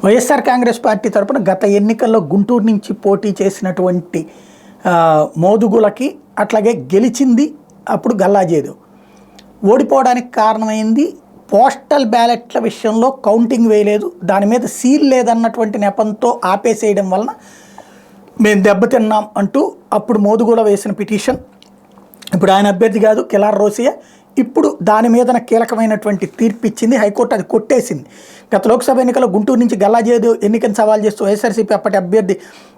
YSR Congress party తరపున గత ఎన్నికల్లో గుంటూరు నుంచి పోటీ చేసినటువంటి మోదుగులకి అట్లాగే గెలిచింది అప్పుడు గల్లాజేదు ఓడిపోవడానికి కారణమైంది పోస్టల్ బ్యాలెట్ల విషయంలో కౌంటింగ్ వేయలేదు, దాని మీద సీల్ లేదన్నటువంటి నెపంతో ఆపేసేయడం వలన మేము దెబ్బతిన్నాం అంటూ అప్పుడు మోదుగుల వేసిన పిటిషన్. ఇప్పుడు ఆయన అభ్యర్థి కాదు, కిలార్ రోసియా. ఇప్పుడు దాని మీద కీలకమైనటువంటి తీర్పు ఇచ్చింది హైకోర్టు, అది కొట్టేసింది. గత లోక్సభ ఎన్నికల్లో గుంటూరు నుంచి గల్లాజేదు ఎన్నికను సవాల్ చేస్తూ వైఎస్ఆర్సీపీ అప్పటి అభ్యర్థి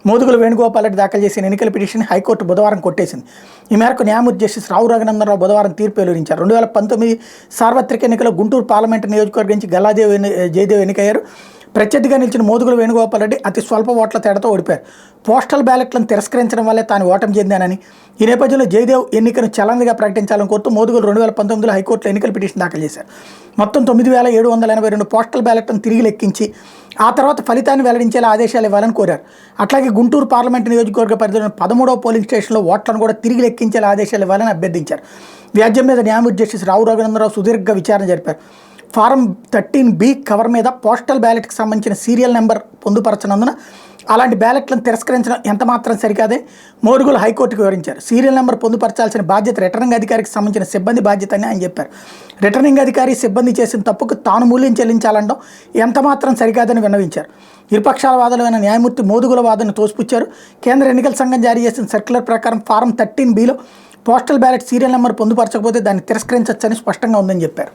మోదుగుల వేణుగోపాల్ రెడ్డి దాఖలు చేసిన ఎన్నికల పిటిషన్ హైకోర్టు బుధవారం కొట్టేసింది. ఈ మేరకు న్యాయమూర్తి జస్టిస్ రావు రఘునందనరావు బుధవారం తీర్పు వెలువరించారు. 2019 సార్వత్రిక ఎన్నికల్లో గుంటూరు పార్లమెంటు నియోజకవర్గం నుంచి జయదేవ్ ఎన్నికయ్యారు. ప్రత్యర్థిగా నిలిచిన మోదుగుల వేణుగోపాల్ రెడ్డి అతి స్వల్ప ఓట్ల తేడాతో ఓడిపారు. పోస్టల్ బ్యాలెట్లను తిరస్కరించడం వల్లే తాను ఓటమి చెందానని, ఈ నేపథ్యంలో జయదేవ్ ఎన్నికను చలనగా ప్రకటించాలని కోరుతూ మోదుగులు 2019లో హైకోర్టులో ఎన్నికల పిటిషన్ దాఖలు చేశారు. మొత్తం 9,782 పోస్టల్ బ్యాలెట్లను తిరిగి లెక్కించి ఆ తర్వాత ఫలితాన్ని వెల్లడించేలా ఆదేశాలు ఇవ్వాలని కోరారు. అట్లాగే గుంటూరు పార్లమెంటు నియోజకవర్గ పరిధిలోని 13వ పోలింగ్ స్టేషన్లో ఓట్లను కూడా తిరిగి లెక్కించేలా ఆదేశాలు ఇవ్వాలని అభ్యర్థించారు. వ్యాజ్యం మీద న్యాయమూర్తి జస్టిస్ రావు రఘునందనరావు సుదీర్ఘ విచారణ జరిపారు. ఫారం 13B కవర్ మీద పోస్టల్ బ్యాలెట్కి సంబంధించిన సీరియల్ నెంబర్ పొందుపరచనందున అలాంటి బ్యాలెట్లను తిరస్కరించడం ఎంతమాత్రం సరికాదే మోదుగులు హైకోర్టుకు వివరించారు. సీరియల్ నెంబర్ పొందుపరచాల్సిన బాధ్యత రిటర్నింగ్ అధికారికి సంబంధించిన సిబ్బంది బాధ్యత అని ఆయన చెప్పారు. రిటర్నింగ్ అధికారి సిబ్బంది చేసిన తప్పుకు తాను మూల్యం చెల్లించాలనడం ఎంతమాత్రం సరికాదని విన్నవించారు. ఇరుపక్షాల వాదనలైన న్యాయమూర్తి మోదుగుల వాదనను తోసిపుచ్చారు. కేంద్ర ఎన్నికల సంఘం జారీ చేసిన సర్క్యులర్ ప్రకారం ఫారం 13Bలో పోస్టల్ బ్యాలెట్ సీరియల్ నెంబర్ పొందుపరచకపోతే దాన్ని తిరస్కరించవచ్చని స్పష్టంగా ఉందని చెప్పారు.